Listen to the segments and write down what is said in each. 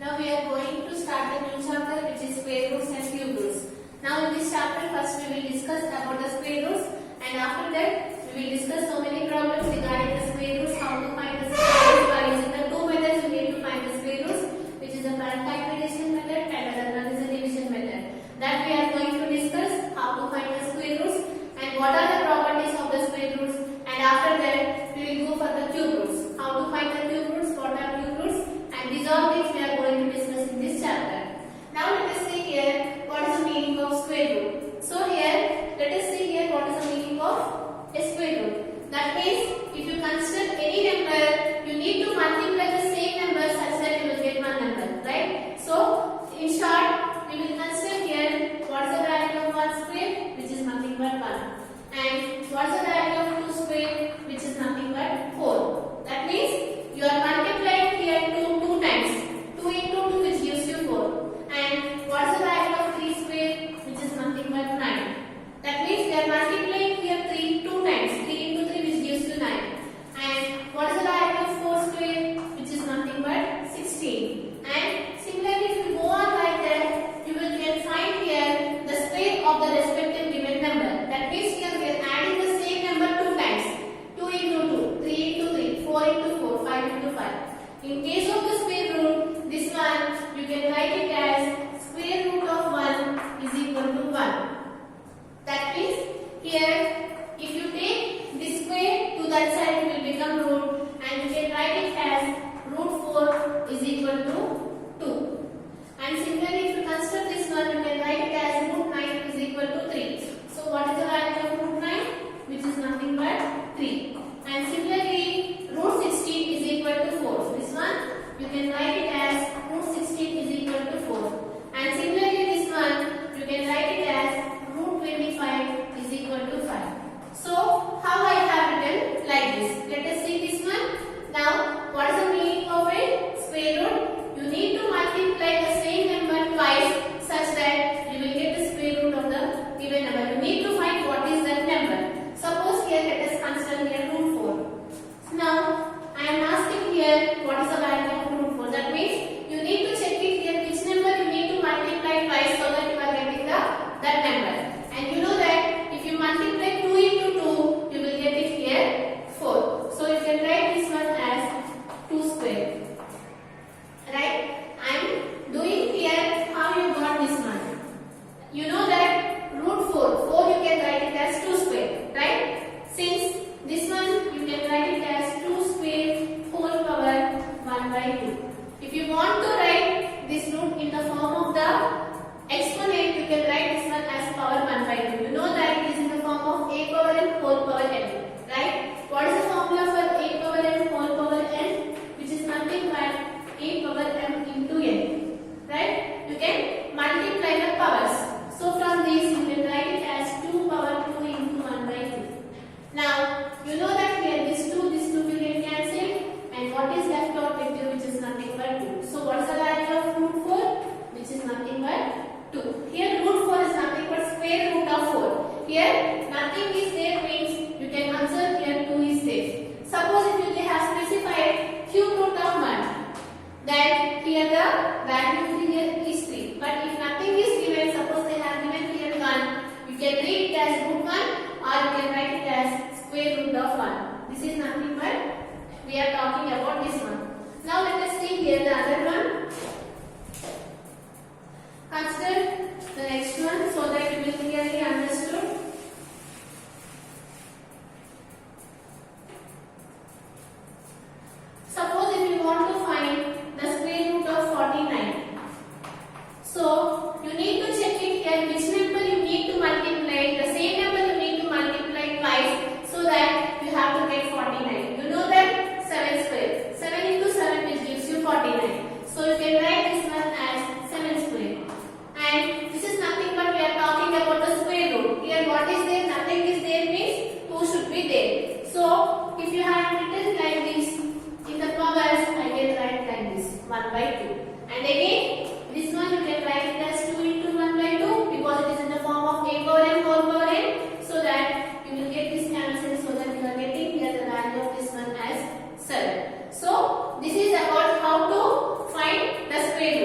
Now we are going to start a new chapter which is square roots and cube roots. Now in this chapter first we will discuss about the square roots, and after that we will discuss so many problems regarding the square roots, how to find the square roots by using the two methods we need to find the square roots, which is the factorization method and another one is the division method. That we are going to discuss how to find the square roots and what are the properties of the square roots, and after that we will go for the cube roots. How to find the cube roots, what are cube roots, and these all things we are going to discuss in this chapter. Now let us see here what is the meaning of square root. So here let us see here what is the meaning of a square root. That means if you consider any number, you need to multiply the same number such that you will get one number, right? So in short, we will consider here what is the value of 1 square, which is nothing but 1, and what is the value of 2 square, which is nothing but 4. That means you are multiplying here 2 times. 2 into 2 which gives you 4. And what is the value of 3 square, which is nothing but 9. That means we are multiplying here 2 times. 3 into 3 which gives you 9. And what is the value of 4 square, which is nothing but 16. And similarly, if you go on like that, you will find here the square of the respective given number. That means here we are adding the same number 2 times. 2 into 2, 3 into 3, 4 into 4, 5 into 5. In case of the square root, this one you can write it as square root of 1 is equal to 1. That means here if you take this square to that side, it will become root, and you can write it as root 4 is equal to 2. And similarly, if you consider this one, you can write it as root 9 is equal to 3. So what is the value of root 9? Which is nothing but 3. And similarly, root 16 is equal to 4. This one you can write it as root 16 is equal to 4. And similarly, this one you can write it as root 25 is equal to 5. So how I have written like this. Let us see this one. Now what is the meaning of a square root? You need to multiply the same number twice such that you will get the square root of the given number. You need to find what is that number. Suppose here let us consider here root 4. Now I am asking here what is the value of root 4. That means you need to check it here which number you need to multiply twice so that you are getting that number. And you know that if you multiply 2 into 2, you will get it here 4. So you can write this one as 2 square. Right? I am doing here how you got this one. You know that root 4 you can write it as 2 square. Right? Since this one you can write it as 2 square whole power 1 by 2. If you want to write this root in the form of the exponent, you can write this one as power 1 by 2. You know that it is in the form of a power n whole power n. Right? What is the formula for a power n whole power n? Which is nothing but a power m into n. Right? You can multiply the powers. So from this you can write it as 2 power 2 into 1 by 2. Now you know that here this 2 will get cancelled, and what is left out with you, which is nothing but 2. So what is the value of root 4? Which is nothing but 2. Here root 4 is nothing but square root of 4. Here nothing is there means you can observe here 2 is there. Suppose if you have specified cube root of 1, then here the value here is 3. But if nothing is given, suppose they have given here 1, you can read it as root 1 or you can write it as square root of 1. This is nothing but we are talking about this one. Now let us see here the other one. Consider the next one so that you will clearly understood. Suppose if you want to find the square root of 49. So you need to check it here which number you need to multiply. The same number you need to multiply twice so that you have to get 49. You know that 7 square. 7 into 7 which gives you 49. So you can write this one as 7 square. And this is nothing but we are talking about the square root. Here what is there? Nothing is there means 2 should be there. So if you have written like this in the powers, I can write like this 1 by 2. And again this one you can write it as 2 into 1 by 2 because it is in the form of a power n whole power n, so that you will get this cancelled so that you are getting here the value of this one as 7. So this is about how to find the square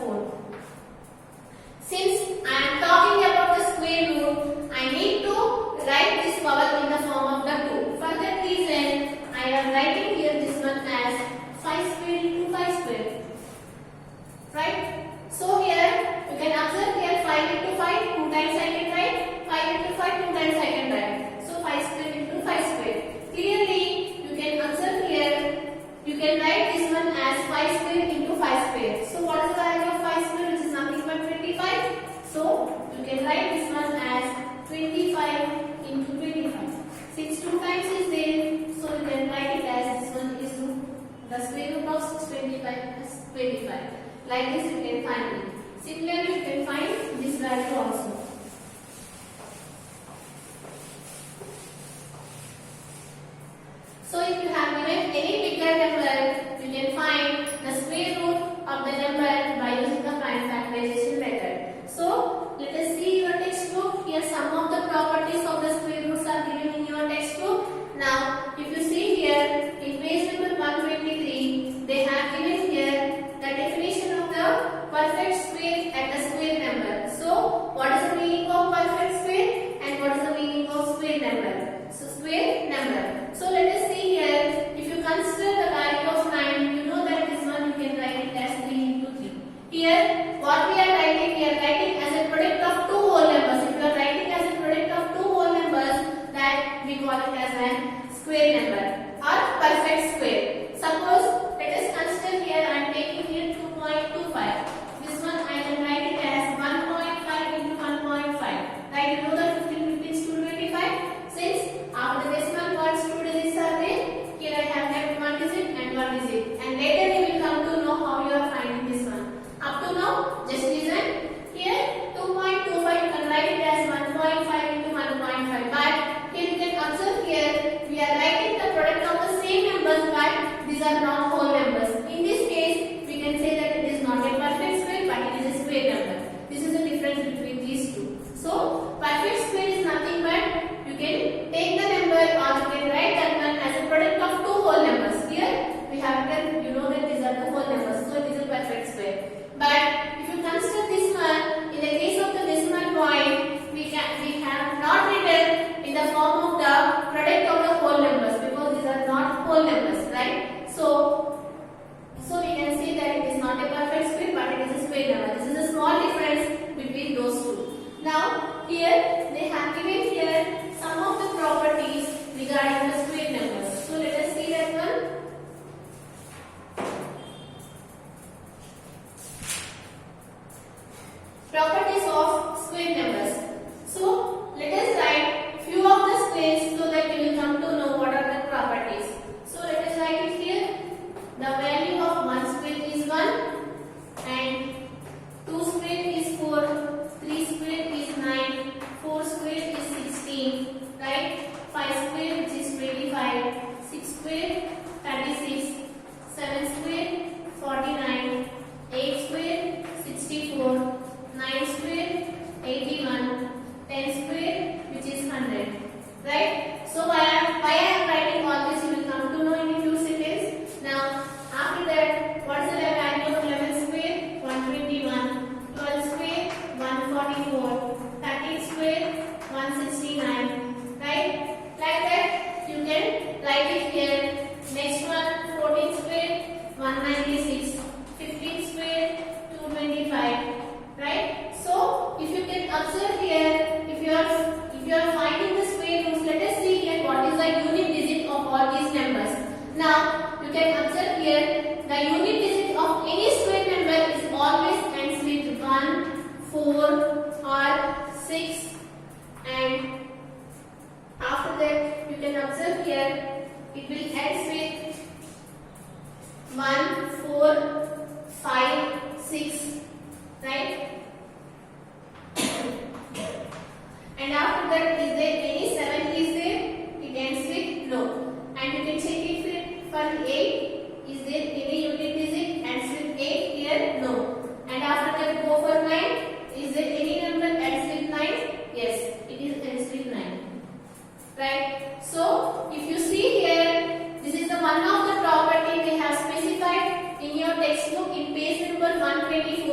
4. Since I am talking about the square root, I need to write this power in the form of the 2. For that reason, I am writing here this one as 5 square into 5 square. Right? So here, you can observe here 5 into 5, 2 times I can write. 5 into 5, 2 times I can write. So 5 square into 5 square. Clearly, you can observe here, you can write this one as 5 square into 5 square. So what is the value of 5 square, which is nothing but 25? So you can write this one as 25 into 25. Since 2 times is there, so you can write it as this one is the square root of 625 plus 25. Like this you can find it. Similarly, you can find this value also. So if you have given any bigger number, you can find the square root of the number by using the prime factorization method. So let us see your textbook. Here some of the properties of the square roots are given in your textbook. Now if you see here in page number 123, they have given here the definition of the perfect square and the square number. So what is the meaning of perfect square and what is the meaning of square number? So square number. So let us see here, if you consider the value of 9, you know that this one you can write it as 3 into 3. Here what we are writing as a product of two whole numbers. If you are writing as a product of two whole numbers, that we call it as a square number or perfect square. Suppose let us consider here I am taking here 2.25. This one I can write it as 1.5 into 1.5. Right? You know that 15 is 225. Since after the decimal points 2 digits are there, here I have left 1 digit and 1 digit. And later you will come to know how you are finding this one. Up to now, just listen. Here 2.25 you can write it as 1.5 into 1.5. But here you can observe here we are writing the product of the same numbers, but these are not whole numbers. In this case, we can say that it is not a perfect square, but it is a square number. This is the difference between these two. So perfect square is nothing but you can take the number or you can write that one as a product of two whole numbers. Here we have done, you know that these are the whole numbers, so it is a perfect square. But if you consider this one, in the case of the decimal point, we have not written in the form of the product of the whole numbers because these are not whole numbers, right? So we can say that it is not a perfect square, but it is a square number. This is a small difference between those two. Now here they have given here some of the properties regarding the square numbers. So let us see that one. Properties of square numbers. So let us write few of the squares so that you will come to know what are the properties. So let us write it here. The value of 1 square is 1 and 2 square is 4, 3 square is 9, 4 square is 16, right? 5 square which is 25, 6 square 36, 7 square 49, 8 square 64, 9 square 81,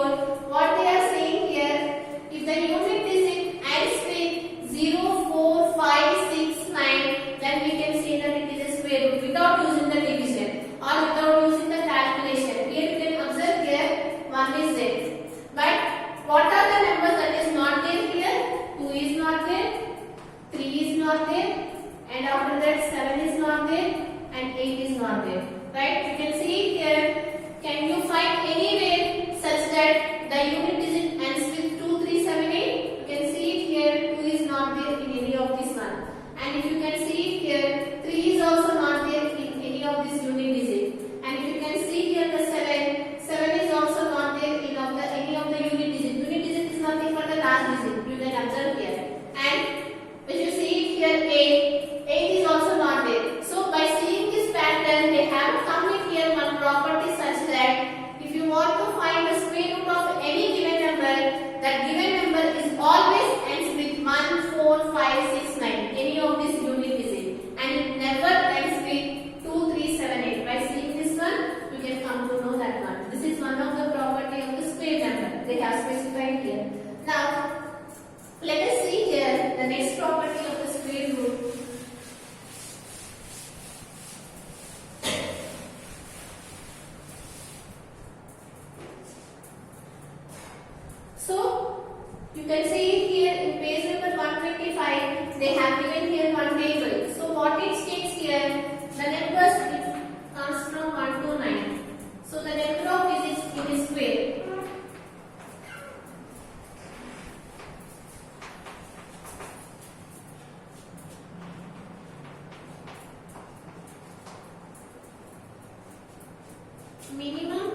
4. What they are saying here, if the unit digit ends with 0, 4, 5, 6, 9, then we can say that it is a square root without using the division or without using the calculation. Here you can observe here 1 is there. But what are the numbers that is not there here? 2 is not there, 3 is not there, and after that 7 is not there, and 8 is not there. Right? You can see here. Can you find anywhere such that the unit digit ends with 2, 3, 7, 8? You can see it here. 2 is not there in any of this one. And if you can see it here, 3 is also not there in any of this unit digit. And if you can see here the 7 is also not there in any of the unit digit. Unit digit is nothing but the last digit. You can observe here. And if you see it here, 8 is also not there. So by seeing this pattern, they have come in here one property such that if you want to find the square root of any given number, that given number is always ends with 1, 4, 5, 6, 9. Any of this unit digit, and it never ends with 2, 3, 7, 8. By seeing this one, you can come to know that one. This is one of the property of the square number. They have specified here. Now, let us see here the next property of the square root. So, you can see here in page number 125, they have given here one table. So, what it states here, the numbers comes from 1 to 9. So, the number of digits in a square. Minimum,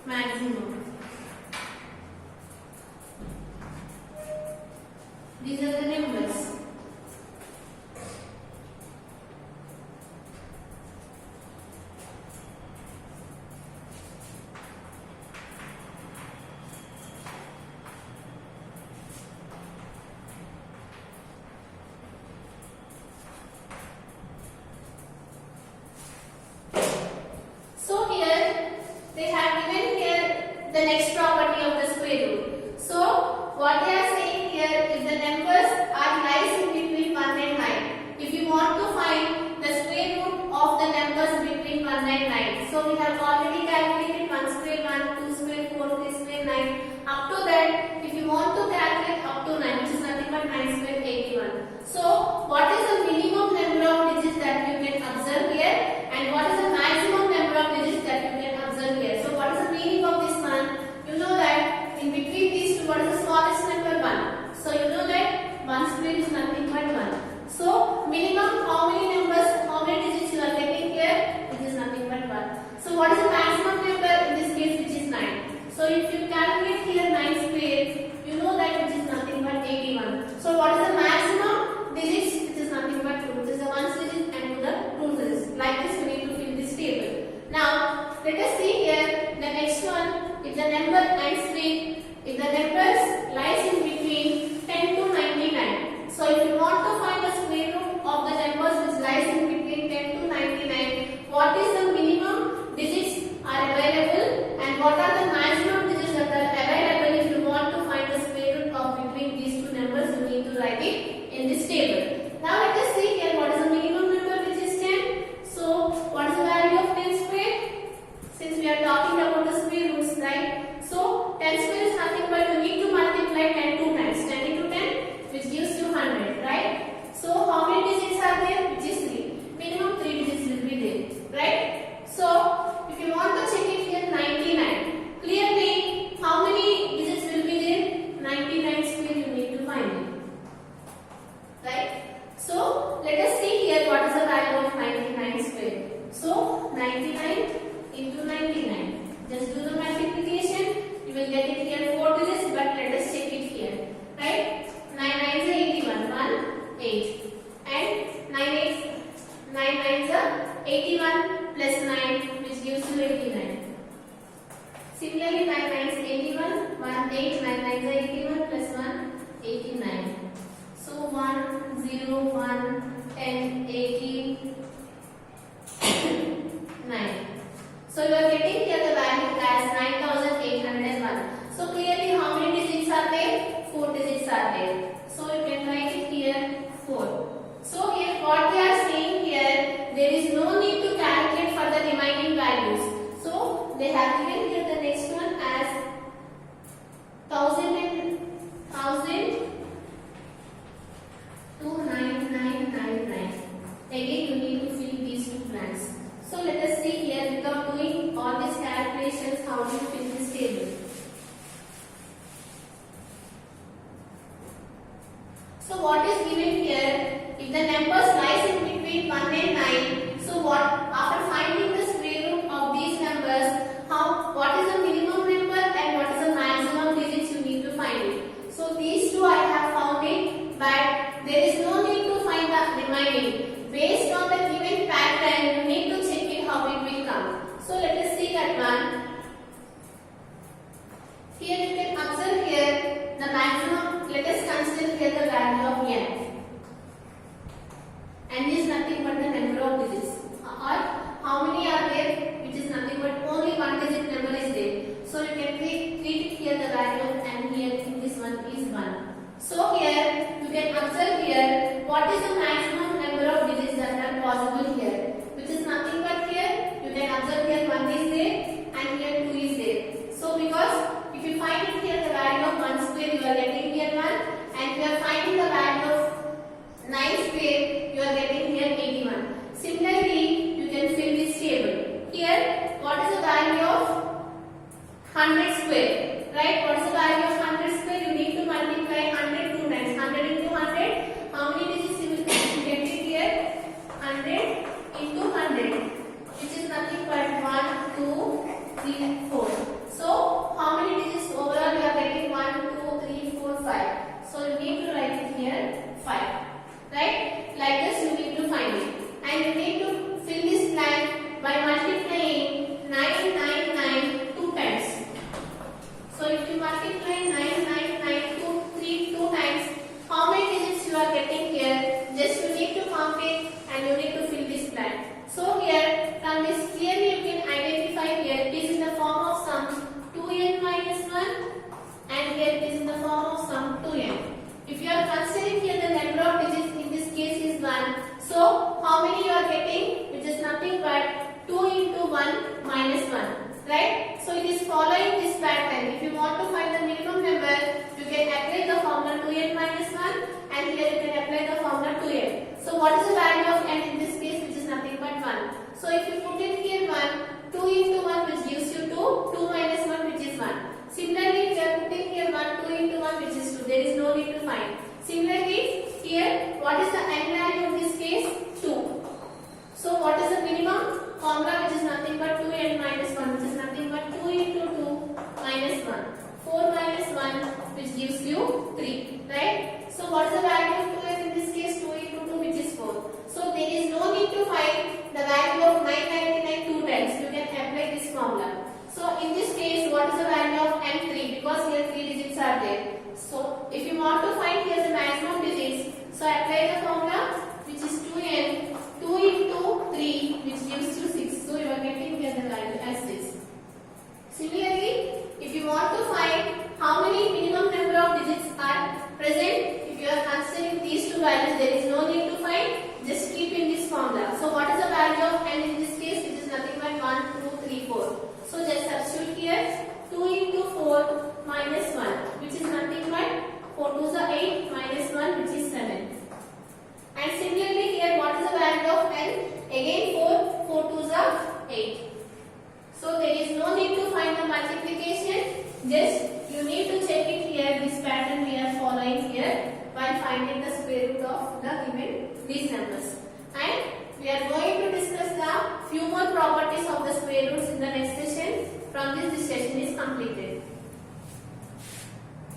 maximum. These are the numbers. So here they have given here the next property of the square root. So what they are saying here, if the numbers are lies in between 1 and 9, if you want to find the square root of the numbers between 1 and 9, so we have already calculated 1 square 1, 2 square 4, 3 square 9. Up to that, if you want to calculate up to 9, which is nothing but 9 square 81. So what is the minimum number of digits that you can observe here, and what is the maximum number of digits that you can observe here? So what is the meaning of this one? You know that in between these two, what is the smallest number? 1. So you know that 1 square is nothing but 1. So minimum, how many numbers, how many digits you are getting here? It is nothing but 1. So what is the maximum number in this case, which is 9? So if you calculate here 9 square, you know that it is nothing but 81. So what is the maximum digits? It is nothing but 2. It is the 1 digit and to the 2 digits. Like this, we need to fill this table. Now let us see here the next one. If the number ends with, if the numbers lies in between 10 to 99. So if you want to find the square root of the numbers which lies in between 10 to 99, what is the minimum digits are available and what are the maximum digits that are available? If you want to find the square root of between these two numbers, you need to write it in this table. Now let us see here what is the minimum number, which is 10. So what is the value of 10 square? Since we are talking about the square roots, right? So 10 square is nothing but you need to multiply 10 2 times. 10 into 10, which gives you 100, right? So how many digits are there? Which is 3. Minimum 3 digits will be there, right? So if you want to check it here, 99. Clearly, how many digits will be there? 99 square you need to find it, right? So let us see here what is the value of 99 square. So 99 into 99. Just do the multiplication. You will get it here 4 digits, but let us check it here, right? 9 9s are 81, 1, 8, and 9 9s are 81 plus 9, which gives you 89. Similarly, 9 9s 81, 1 8, 9 9s are 81 plus 1, 89. So 1 0 1 10 18 So you are getting here the value as 9801. So clearly how many digits are there? 4 digits are there. So you can write it here 4. So here what they are saying here, there is no need to calculate for the remaining values. So they have given here the next one as 102999. Again you need to fill these two blanks. So let us see here, without doing all these calculations, how do you fill this table. So what is given here, if the numbers lies in between 1 and 9, so what, after finding the square root of these numbers, what is the minimum number and what is the maximum digits you need to find it. So these two I have found it, but there is no need to find the remaining. Based on the given pattern, you need to check it how it will come. So let us see that one. Here you can observe here the maximum. Let us consider here the value of n. N is nothing but the number of digits. Or how many are there? Which is nothing but only one digit number is there. So you can treat it here the value of n here in this one is 1. So here you can observe here what is the maximum number of digits that are possible here. Which is nothing but here you can observe here 1 is there and here 2 is there. So because if you find it here the value of 1 square, you are getting here 1, and you are finding the value of 9 square, you are getting here 81. Similarly, you can fill this table. Here, what is the value of 100 square? Right? What is the value of 100 square? You need to multiply 100 2 times. 100 into 100. How many digits you will get it here? 100 into 100, which is nothing but 1, 2, 3, 4. So, how many digits overall you are getting? 1, 2, 3, 4, 5. So, you need to write it here 5. Right? Like this you need to find it. And you need to fill this blank by multiplying 999 2 times. So, if you multiply 999 2 times, how many digits you are getting here? Just you need to count it and you need to fill this blank. So, here from this clearly you can identify here it is in the form of sum 2n minus 1 and here it is in the form of sum 2n. If you are considering here the number of digits in this case is 1. So how many you are getting? Which is nothing but 2 into 1 minus 1. Right? So it is following this pattern. If you want to find the minimum number, you can apply the formula 2n minus 1 and here you can apply the formula 2n. So what is the value of n in this case? Which is nothing but 1. So if you put it here 1, 2 into 1 which gives you 2, 2 minus 1 which is 1. Similarly, if you are putting here 1, 2 into 1 which is 2, there is no need to find. Similarly, here what is the n value in this case? 2. So what is the minimum formula which is nothing but 2n minus 1 which is nothing but 2 into 2 minus 1. 4 minus 1 which gives you 3. Right? So what is the value of 2n in this case? 2 into 2 which is 4. So there is no need to find the value of 999 2 times. You can apply this formula. So in this case, what is the value of n3? Because here 3 digits are there. So if you want to find here the maximum digits, so apply the formula which is 2n, 2 into 3 which gives you 6. So you are getting here the value as 6. Similarly, if you want to find how many minimum number of digits are present, if you are considering these two values, there is no need to find, just keep in this formula. So what is the value of n in this case? Which is nothing but 1, 2, 3, 4. So just substitute here 2 into 4 minus 1 which is nothing but 4 to the 8 minus 1 which is 7. And similarly here what is the value of n? Again 4, 4 to the 8. So there is no need to find the multiplication, just you need to check it here this pattern we are following here while finding the square root of the given these numbers. And we are going to discuss the few more properties of the square roots in the next session. From this session is completed.